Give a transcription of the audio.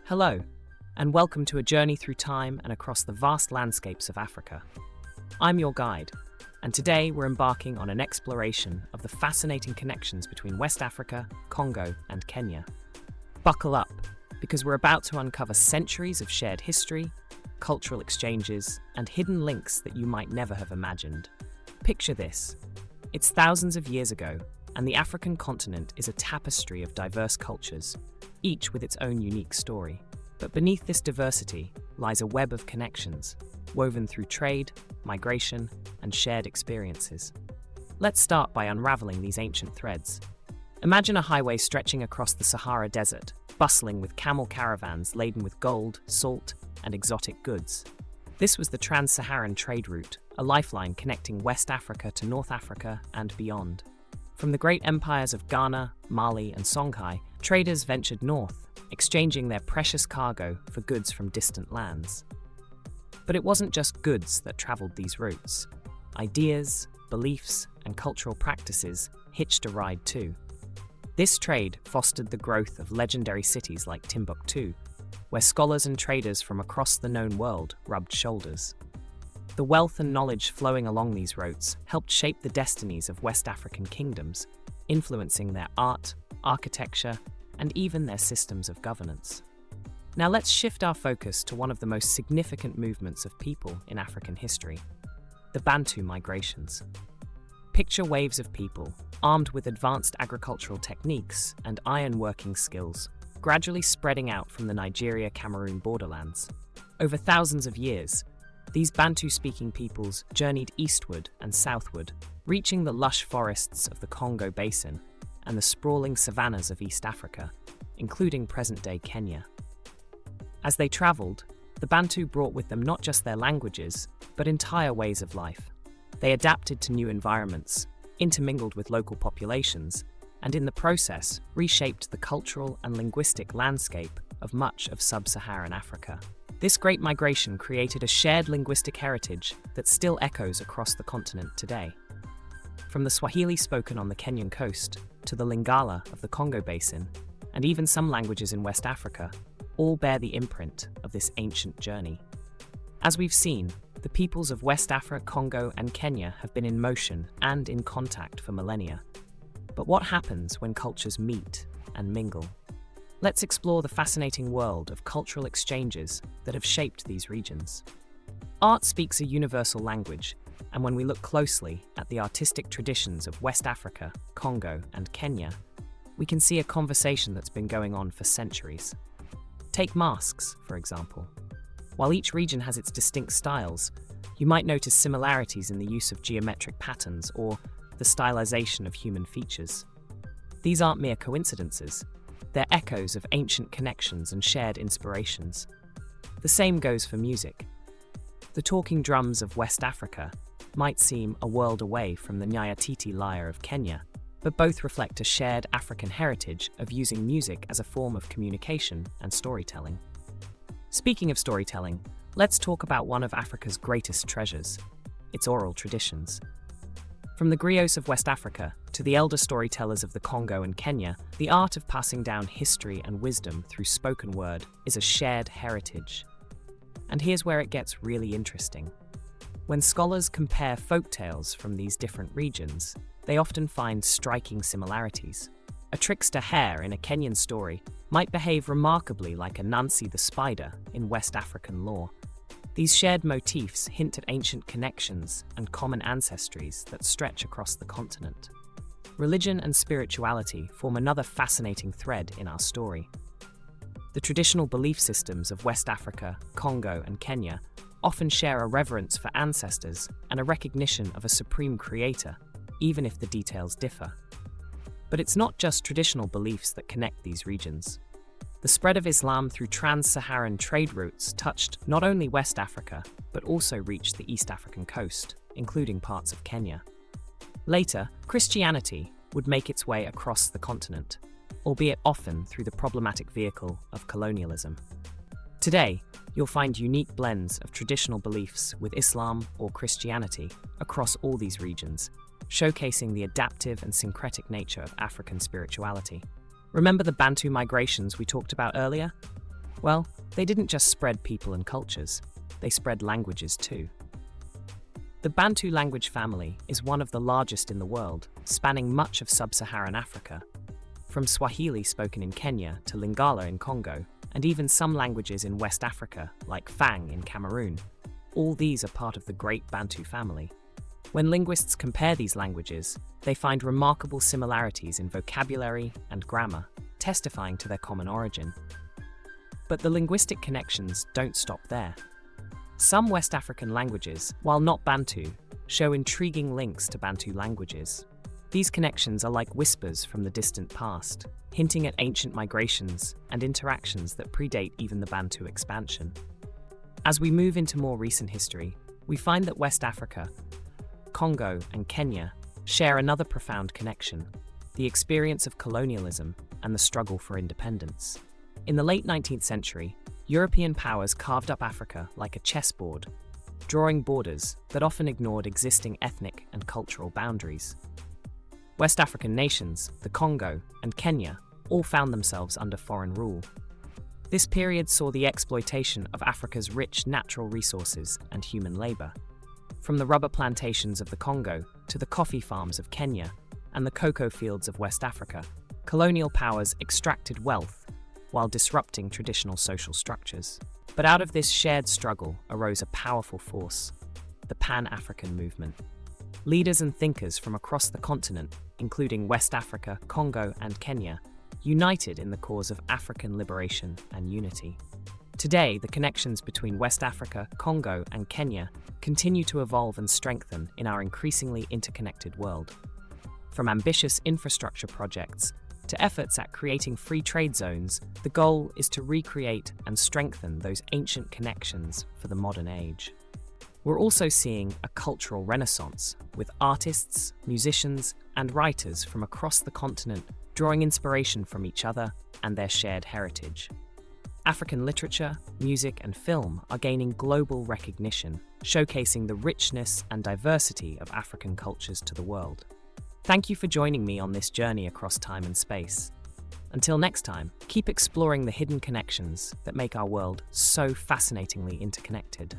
Hello, and welcome to a journey through time and across the vast landscapes of Africa. I'm your guide, and today we're embarking on an exploration of the fascinating connections between West Africa, Congo, and Kenya. Buckle up, because we're about to uncover centuries of shared history, cultural exchanges, and hidden links that you might never have imagined. Picture this. It's thousands of years ago, and the African continent is a tapestry of diverse cultures, each with its own unique story. But beneath this diversity lies a web of connections, woven through trade, migration, and shared experiences. Let's start by unraveling these ancient threads. Imagine a highway stretching across the Sahara Desert, bustling with camel caravans laden with gold, salt, and exotic goods. This was the Trans-Saharan trade route, a lifeline connecting West Africa to North Africa and beyond. From the great empires of Ghana, Mali, and Songhai, traders ventured north, exchanging their precious cargo for goods from distant lands. But it wasn't just goods that traveled these routes. Ideas, beliefs, and cultural practices hitched a ride too. This trade fostered the growth of legendary cities like Timbuktu, where scholars and traders from across the known world rubbed shoulders. The wealth and knowledge flowing along these routes helped shape the destinies of West African kingdoms, influencing their art, architecture, and even their systems of governance. Now let's shift our focus to one of the most significant movements of people in African history, the Bantu migrations. Picture waves of people, armed with advanced agricultural techniques and iron-working skills, gradually spreading out from the Nigeria-Cameroon borderlands. Over thousands of years, these Bantu-speaking peoples journeyed eastward and southward, reaching the lush forests of the Congo Basin and the sprawling savannas of East Africa, including present-day Kenya. As they traveled, the Bantu brought with them not just their languages, but entire ways of life. They adapted to new environments, intermingled with local populations, and in the process reshaped the cultural and linguistic landscape of much of sub-Saharan Africa. This great migration created a shared linguistic heritage that still echoes across the continent today. From the Swahili spoken on the Kenyan coast to the Lingala of the Congo Basin, and even some languages in West Africa, all bear the imprint of this ancient journey. As we've seen, the peoples of West Africa, Congo, and Kenya have been in motion and in contact for millennia. But what happens when cultures meet and mingle? Let's explore the fascinating world of cultural exchanges that have shaped these regions. Art speaks a universal language, and when we look closely at the artistic traditions of West Africa, Congo, and Kenya, we can see a conversation that's been going on for centuries. Take masks, for example. While each region has its distinct styles, you might notice similarities in the use of geometric patterns or the stylization of human features. These aren't mere coincidences. They're echoes of ancient connections and shared inspirations. The same goes for music. The talking drums of West Africa might seem a world away from the Nyatiti lyre of Kenya, but both reflect a shared African heritage of using music as a form of communication and storytelling. Speaking of storytelling, let's talk about one of Africa's greatest treasures, its oral traditions. From the griots of West Africa to the elder storytellers of the Congo and Kenya, the art of passing down history and wisdom through spoken word is a shared heritage. And here's where it gets really interesting. When scholars compare folktales from these different regions, they often find striking similarities. A trickster hare in a Kenyan story might behave remarkably like a Nancy the spider in West African lore. These shared motifs hint at ancient connections and common ancestries that stretch across the continent. Religion and spirituality form another fascinating thread in our story. The traditional belief systems of West Africa, Congo, and Kenya often share a reverence for ancestors and a recognition of a supreme creator, even if the details differ. But it's not just traditional beliefs that connect these regions. The spread of Islam through trans-Saharan trade routes touched not only West Africa, but also reached the East African coast, including parts of Kenya. Later, Christianity would make its way across the continent, albeit often through the problematic vehicle of colonialism. Today, you'll find unique blends of traditional beliefs with Islam or Christianity across all these regions, showcasing the adaptive and syncretic nature of African spirituality. Remember the Bantu migrations we talked about earlier? Well, they didn't just spread people and cultures, they spread languages too. The Bantu language family is one of the largest in the world, spanning much of sub-Saharan Africa, from Swahili spoken in Kenya to Lingala in Congo, and even some languages in West Africa, like Fang in Cameroon. All these are part of the great Bantu family. When linguists compare these languages, they find remarkable similarities in vocabulary and grammar, testifying to their common origin. But the linguistic connections don't stop there. Some West African languages, while not Bantu, show intriguing links to Bantu languages. These connections are like whispers from the distant past, hinting at ancient migrations and interactions that predate even the Bantu expansion. As we move into more recent history, we find that West Africa, Congo and Kenya share another profound connection: the experience of colonialism and the struggle for independence. In the late 19th century, European powers carved up Africa like a chessboard, drawing borders that often ignored existing ethnic and cultural boundaries. West African nations, the Congo and Kenya, all found themselves under foreign rule. This period saw the exploitation of Africa's rich natural resources and human labor. From the rubber plantations of the Congo to the coffee farms of Kenya and the cocoa fields of West Africa, colonial powers extracted wealth while disrupting traditional social structures. But out of this shared struggle arose a powerful force: the Pan-African movement. Leaders and thinkers from across the continent, including West Africa, Congo, and Kenya, united in the cause of African liberation and unity. Today, the connections between West Africa, Congo, and Kenya continue to evolve and strengthen in our increasingly interconnected world. From ambitious infrastructure projects to efforts at creating free trade zones, the goal is to recreate and strengthen those ancient connections for the modern age. We're also seeing a cultural renaissance, with artists, musicians, and writers from across the continent drawing inspiration from each other and their shared heritage. African literature, music, and film are gaining global recognition, showcasing the richness and diversity of African cultures to the world. Thank you for joining me on this journey across time and space. Until next time, keep exploring the hidden connections that make our world so fascinatingly interconnected.